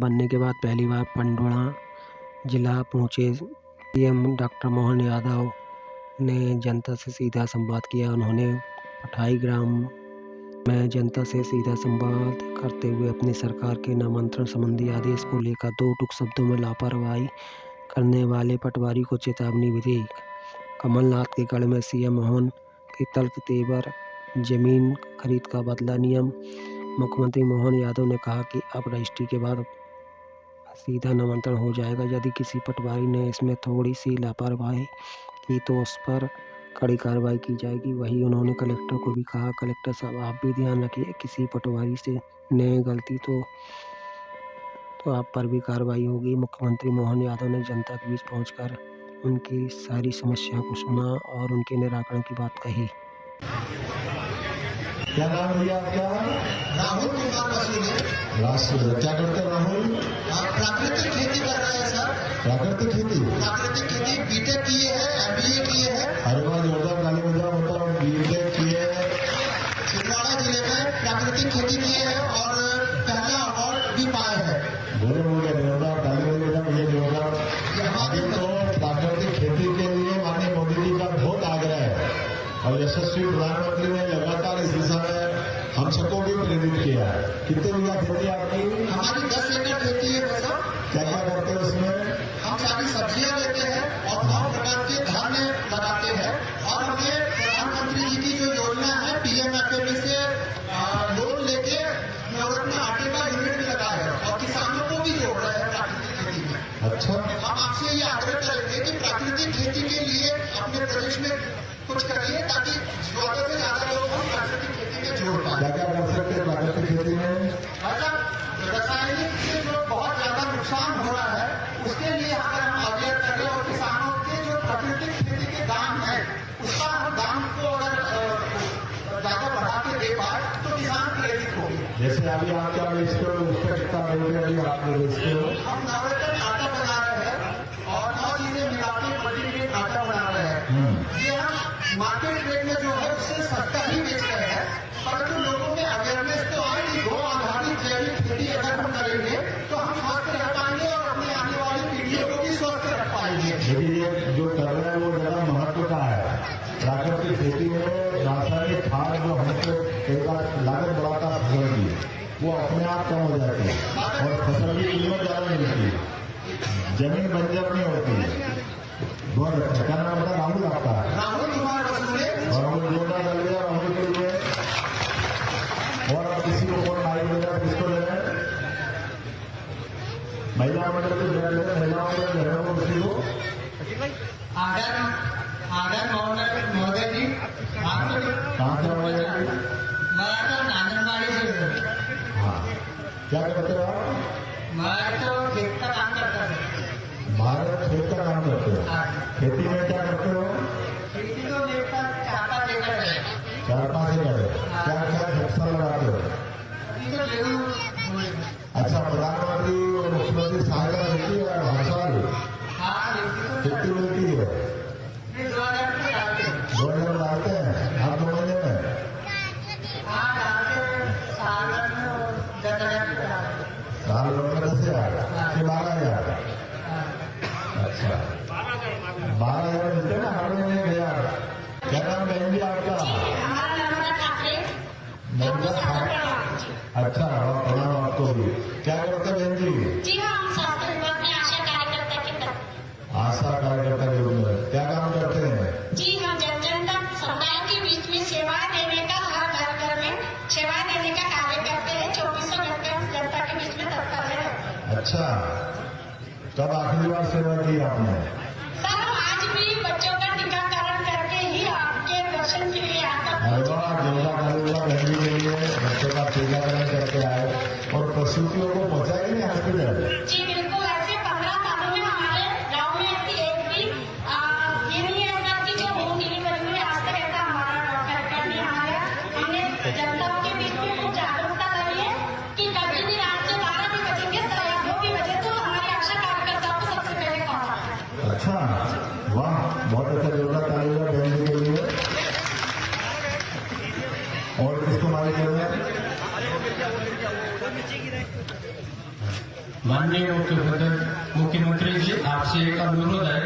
बनने के बाद पहली बार पंडोड़ा जिला पहुंचे सीएम डॉक्टर मोहन यादव ने जनता से सीधा संवाद किया। उन्होंने पठाई ग्राम में जनता से सीधा संवाद करते हुए अपनी सरकार के नामांतरण संबंधी आदेश को लेकर दो टूक शब्दों में लापरवाही करने वाले पटवारी को चेतावनी भी दी। कमलनाथ के गढ़ में सीएम मोहन के तल्ख तेवर जमीन खरीद का बदला नियम। मुख्यमंत्री मोहन यादव ने कहा कि अब रजिस्ट्री के बाद सीधा नामांतरण हो जाएगा। यदि किसी पटवारी ने इसमें थोड़ी सी लापरवाही की तो उस पर कड़ी कार्रवाई की जाएगी। वहीं उन्होंने कलेक्टर को भी कहा, कलेक्टर साहब आप भी ध्यान रखिए, किसी पटवारी से ने गलती तो आप पर भी कार्रवाई होगी। मुख्यमंत्री मोहन यादव ने जनता के बीच पहुंचकर उनकी सारी समस्याओं को सुना और उनके निराकरण की बात कही। क्या नाम भैया आपका? राहुल कुमार वसूले। क्या करते हैं राहुल? प्राकृतिक खेती कर रहे हैं सर। प्राकृतिक खेती बीटेक किए हैं, एमबीए किए हैं। अरे वाह, जोरदार ताली बजाओ। बताओ, बीटेक किए हैं, छिंदवाड़ा जिले में प्राकृतिक खेती किए हैं और पहला अवार्ड भी पाए हैं। बोले जोरदार ताली बजाओ। ये जोरदार हमारे तो प्राकृतिक खेती के लिए माननीय मोदी जी का बहुत आग्रह है और यशस्वी प्रधानमंत्री ने लगातार इस दिशा में हम सबको भी प्रेरित किया है। कितने बीघा खेती आपकी? हमारी 10 एकड़ खेती है सर। क्या क्या करते हैं उसमें? हम सारी सब्जियां लेते हैं और 9 प्रकार के धान्य लगाते हैं और हमने प्रधानमंत्री जी की जो योजना है पीएमएफएमई से लोन लेके नवरत्न आटे का यूनिट भी लगा है और किसानों को भी जोड़ रहे हैं प्राकृतिक खेती में। अच्छा, हम आपसे ये आग्रह करेंगे कि प्राकृतिक खेती के लिए अपने प्रदेश में कुछ करिए ताकि ज्यादा से ज्यादा लोग हम प्राकृतिक खेती में जोड़ पाए। क्या क्या कर सकते हैं प्राकृतिक खेती में? रासायनिक से जो बहुत ज्यादा नुकसान हो रहा है उसके लिए अगर हम अवेयर करें और किसानों के जो प्राकृतिक खेती के दाम है उसका हम दाम को अगर ज्यादा बढ़ा के दे पाए तो किसान प्रेरित होंगे। जैसे अभी आप क्या बेचते हो, उसका कितना रेट अभी आप बेचते हो? हम नवरत्न आटा बना रहे हैं और 9 चीजें मिला के मल्टीग्रेन आटा बना रहे हैं। ये हम मार्केट रेट में जो है उससे सस्ता ही बेच रहे हैं, परंतु लोगों में अवेयरनेस तो आए कि गो आधारित जैविक खेती अगर हम करेंगे तो हम स्वस्थ रह पाएंगे और अपनी आने वाली पीढ़ियों को भी स्वस्थ रख पाएंगे। लेकिन ये जो कर रहे हैं वो ज्यादा महत्व का है। प्राकृतिक खेती में रासायनिक खाद जो हमको कई बार लागत बढ़ाता फसल की, वो अपने आप कम हो जाती है और फसल की कीमत ज्यादा मिलती है, जमीन बंजर नहीं होती। बहुत अच्छा। क्या नाम बता? राहुल आपका? राहुल कुमार वसूले। और हम जोड़ना कर लिया राहुल के लिए। और अब किसी को कौन माइक देगा, किसको लेना है? महिला मंडल को जगह ले, महिलाओं को घरों को किसी को आदर महोदय जी कहाँ से आवाज? मैं तो आंगनबाड़ी से। हाँ, क्या करते हो आप? मैं तो खेत का काम करता हूँ। भारत खेत का काम करते हो? खेती में क्या करते हो? खेती तो देखता 4-5 एकड़ है। 4-5 एकड़। क्या क्या फसल लगाते हो? अभी तो गेहूँ। अच्छा, प्रधानमंत्री और मुख्यमंत्री सहायता मिलती है हर साल? हाँ, कितनी मिलती है? 2000 रुपये डालते हैं। 2000 डालते हैं आप 2 महीने में? हाँ, डालते साल में 10,000 रुपये डालते हैं। साल भर में 10,000 कि 12,000? अच्छा, 12,000 मिलते हैं ना हर महीने 1,000। क्या नाम बहन जी आपका? नर्मदा ठाकरे। अच्छा, और प्रणाम आपको भी। क्या करते बहन जी? जी हाँ, हम स्वास्थ्य विभाग में आशा कार्यकर्ता के तहत। आशा कार्यकर्ता के रूप में क्या काम करते हैं? जी हम जन तक समुदाय के बीच में सेवा देने का, हर घर में सेवा देने का कार्य करते हैं। 24 घंटे हम जनता के बीच में तत्पर है। अच्छा, कब आखिरी बार सेवा की आपने? सर हम आज भी बच्चों का टीकाकरण करके ही आपके दर्शन के लिए आता हूँ। अरे वाह, जोरदार ताली बजाओ बहन जी के लिए। बच्चों का टीकाकरण करके आए और प्रसूतियों को पहुंचाए नहीं हॉस्पिटल? जी बिल्कुल, ऐसे 15 सालों में हमारे गाँव में ऐसी एक भी ये नहीं है सर की जो होम डिलीवरी में आज तक ऐसा हमारा डॉक्टर नहीं आया। हमने जनता के बीच में कुछ जागरूकता लाई है कि कभी भी रात से 12 भी बजेंगे सर या 2 भी बजे तो हमारे आशा कार्यकर्ताओं को सबसे पहले कॉल आता है। अच्छा, वाह, बहुत अच्छा। जोरदार ताली बजाओ बहन जी के लिए। और किसको माइक देना है? माननीय मुख्यमंत्री जी, आपसे एक अनुरोध है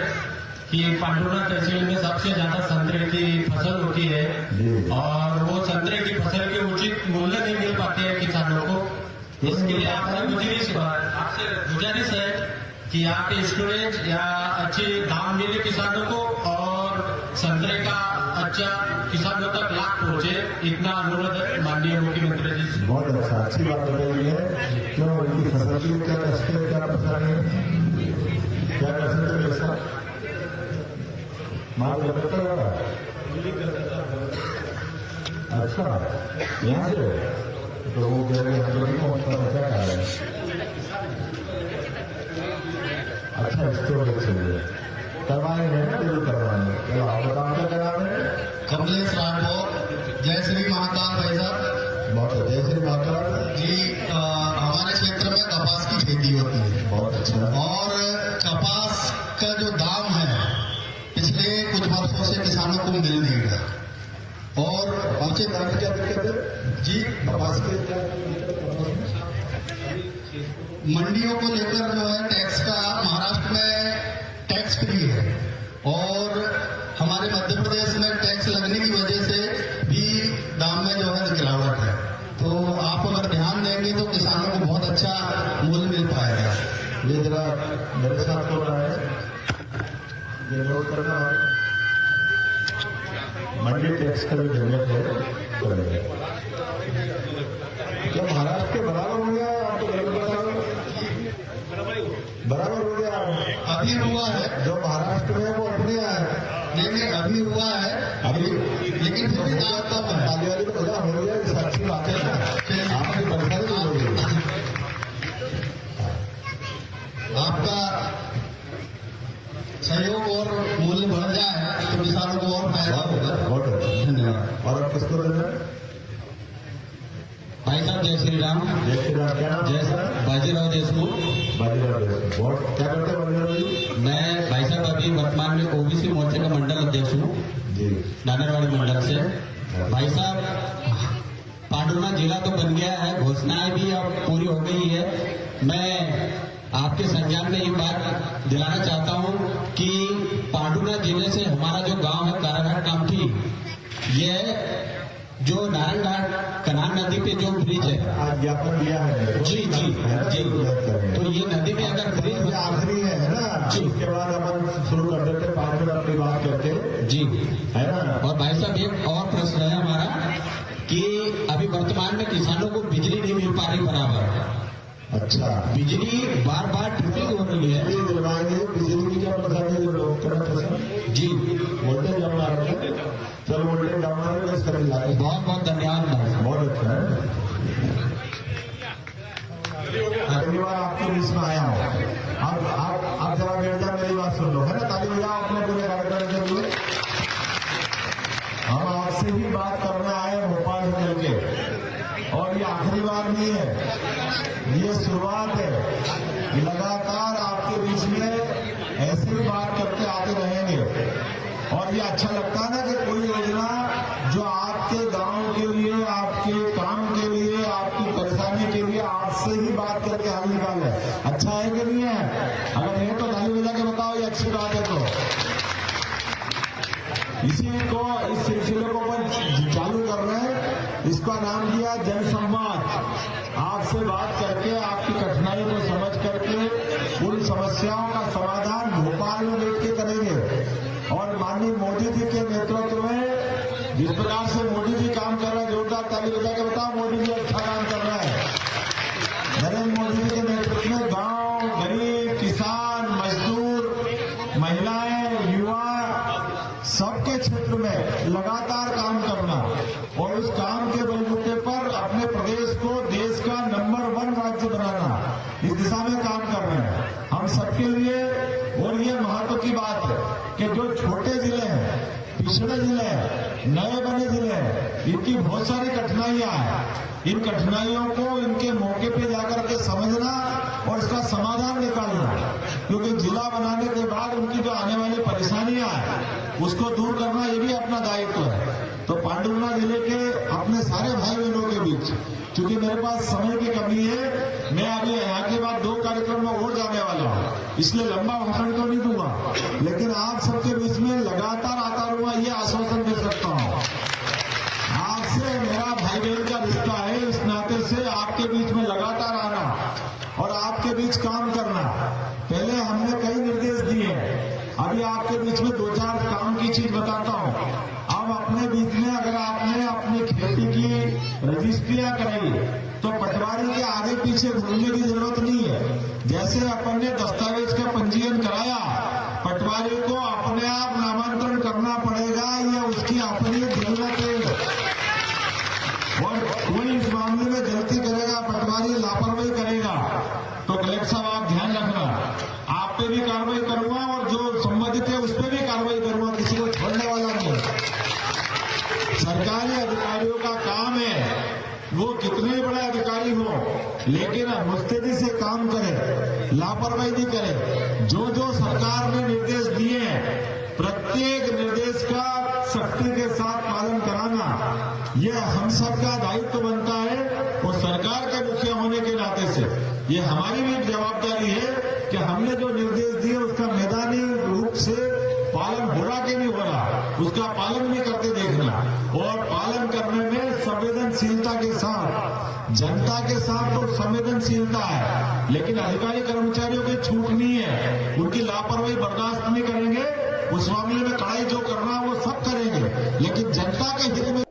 कि पांडुर्णा तहसील में सबसे ज्यादा संतरे की फसल होती है और वो संतरे की फसल के उचित मूल्य नहीं मिल पाते हैं किसानों को। इसके लिए आपसे गुजारिश है कि आप स्टोरेज या अच्छे दाम मिले किसानों को और संतरे का अच्छा किसानों तक लाभ पहुंचे, इतना अनुरोध है माननीय मुख्यमंत्री जी से। बहुत अच्छा, अच्छी बात बताई है। क्यों उनकी फसल की क्या कष्ट है, क्या परेशानी है, क्या कर सकते हैं ऐसा माल लगता है। अच्छा, यहाँ से तो वो कह रहे हैं क्या कह रहे हैं। अच्छा, स्टोर चलिए करवाएंगे ना, जरूर करवाएंगे। चलो आप बताओ क्या कराएंगे। कमलेश राठौर, जय श्री महाकाल भाई साहब। बहुत अच्छा, जय श्री महाकाल जी। हमारे क्षेत्र में कपास की खेती होती है। बहुत अच्छा। और कपास का जो दाम है पिछले कुछ वर्षों से किसानों को मिल नहीं रहा और हमसे दाम क्या दिक्कत है जी कपास के क्या मंडियों को लेकर जो है टैक्स का महाराष्ट्र में टैक्स फ्री है और हमारे मध्य प्रदेश में टैक्स लगने की वजह से भी दाम में जो है गिरावट है। तो आप अगर ध्यान देंगे तो किसानों को बहुत अच्छा मूल्य मिल पाएगा। ये जरा मेरे साथ हो रहा है, ये नोट करना है। मंडी टैक्स का भी जरूरत है। क्या महाराष्ट्र के बराबर हो गया? आपको बराबर हो गया? अभी हुआ है जो महाराष्ट्र में वो अपने लेकिन अभी हुआ है अभी, लेकिन फिर भी दाम कम है। ताली वाली तो बजा हो गया, ये अच्छी बात है ना। आपकी परेशानी तो हो गई। आपका सहयोग और मूल्य बढ़ जाए तो किसानों को और फायदा होगा। बहुत अच्छा, धन्यवाद। और आप किसको रहना है? भाई साहब जय श्री राम। जय श्री राम। क्या नाम? जय सर, बाजीराव देशमुख। बाजीराव देशमुख। बहुत क्या करते हैं बाजीराव जी? मैं भाई साहब अभी वर्तमान में ओबीसी मोर्चे का मंडल अध्यक्ष हूँ जी, नानरवाड़ी मंडल से। भाई साहब पांडुर्णा जिला तो बन गया है, घोषणाएं भी अब पूरी हो गई है। मैं आपके संज्ञान में ये बात दिलाना चाहता हूँ कि पांडुर्णा जिले से हमारा जो गांव है काराघाट कामठी, ये जो नारायण घाट कनान नदी पे जो ब्रिज है, आज ज्ञापन दिया है। जी जी जी, तो ये नदी में अगर ब्रिज ये आखिरी है ना जी। उसके बाद अपन शुरू कर देते हैं 5 मिनट अपनी बात करके, जी। है ना। और भाई साहब एक और प्रश्न है हमारा कि अभी वर्तमान में किसानों को बिजली नहीं मिल पा रही बराबर। अच्छा, बिजली बार बार ट्रिपिंग हो रही है। बिजली दिलवाएंगे। बिजली की क्या परेशानी है? लोग क्या परेशानी? जी, वोल्टेज डाउन आ रहा है। चलो वोल्टेज डाउन आ रहा है, इसका भी लाए। बहुत बहुत धन्यवाद भाई साहब। बहुत अच्छा है। अगली बार आपके बीच में आया हूँ। आप जरा बैठ जाओ, मेरी बात सुन लो, है ना। ताली बजाओ अपने पूरे कार्यक्रम के लिए। हम आपसे ही बात करने आए हैं भोपाल से मिलके, और ये आखिरी बार नहीं है, ये शुरुआत है। लगातार आपके बीच में ऐसे ही बात करते आते रहेंगे। और ये अच्छा लगता है ना कि कोई योजना जो आपके गांव के लिए, आपके काम के लिए, आपकी परेशानी के लिए आपसे ही बात करके हल निकाल है। अच्छा है कि नहीं है? अगर है तो ताली बजा के बताओ ये अच्छी बात है। तो इस सिलसिले को अपन चालू कर रहे हैं। इसका नाम दिया जन संवाद। आपसे बात करके, आपकी कठिनाई को समझ करके उन समस्याओं का समाधान भोपाल में बैठ के करेंगे। और माननीय मोदी जी के नेतृत्व में जिस प्रकार से मोदी जी काम कर रहे हैं, जोरदार ताली बजा के बताओ मोदी जी अच्छा काम कर रहा है। नरेंद्र मोदी जी के नेतृत्व में गांव, गरीब, किसान, मजदूर, महिलाएं, युवा, सबके क्षेत्र में लगातार काम करना और उस काम के बलबूते पर अपने प्रदेश को देश का नंबर 1 राज्य बनाना, इस दिशा में काम कर रहे हैं हम सबके लिए। और ये महत्व की बात है कि जो छोटे जिले हैं, पिछड़े जिले हैं, नए बने जिले हैं, इनकी बहुत सारी कठिनाइयां हैं। इन कठिनाइयों को इनके मौके पे जाकर के समझना और इसका समाधान निकालना, क्योंकि जिला बनाने के बाद उनकी जो आने वाली परेशानियां हैं उसको दूर करना ये भी अपना दायित्व है। तो पांडुर्णा जिले के अपने सारे भाई बहनों के बीच क्योंकि मेरे पास समय की कमी है। मैं अभी यहाँ के बाद 2 कार्यक्रम में और जाने वाला हूँ, इसलिए लंबा भाषण तो नहीं दूंगा, लेकिन आप सबके बीच में लगातार आता रहूंगा, ये आश्वासन दे सकता हूँ। आपसे मेरा भाई बहन का रिश्ता है, इस नाते से आपके बीच में लगातार आना और आपके बीच काम करना। पहले हमने कई निर्देश दिए, अभी आपके बीच में 2-4 काम की चीज बताता हूँ। अब अपने बीच में अगर आपने अपनी खेती की रजिस्ट्रियां कराई तो पटवारी के आगे पीछे घूमने की जरूरत नहीं है। जैसे अपन ने दस्तावेज का पंजीयन कराया, पटवारी को अपने आप नामांतरण करना पड़ेगा, या उसकी अपनी जरूरत है। और कोई इस मामले में गलती करेगा, पटवारी लापरवाही करेगा, तो कलेक्टर साहब आप ध्यान रखना, आप पे भी कार्रवाई करूंगा और जो संबंधित है उस पर भी कार्रवाई करूंगा, किसी को छोड़ने वाला नहीं। सरकारी अधिकारियों का काम है, वो कितने बड़े अधिकारी हो, लेकिन मुस्तैदी से काम करे, लापरवाही नहीं करे। जो जो सरकार ने निर्देश दिए हैं, प्रत्येक निर्देश का सख्ती के साथ पालन कराना, यह हम सबका दायित्व बनता है। और सरकार के मुखिया होने के नाते से ये हमारी भी जवाबदारी है कि हमने जो निर्देश दिए उसका मैदानी रूप से पालन हो रहा कि नहीं हो रहा, उसका पालन भी करके देखना। और पालन करने में संवेदनशीलता के साथ, जनता के साथ तो संवेदनशीलता है, लेकिन अधिकारी कर्मचारियों की छूट नहीं है, उनकी लापरवाही बर्दाश्त नहीं करेंगे। उस मामले में कड़ाई जो करना वो सब करेंगे, लेकिन जनता के हित में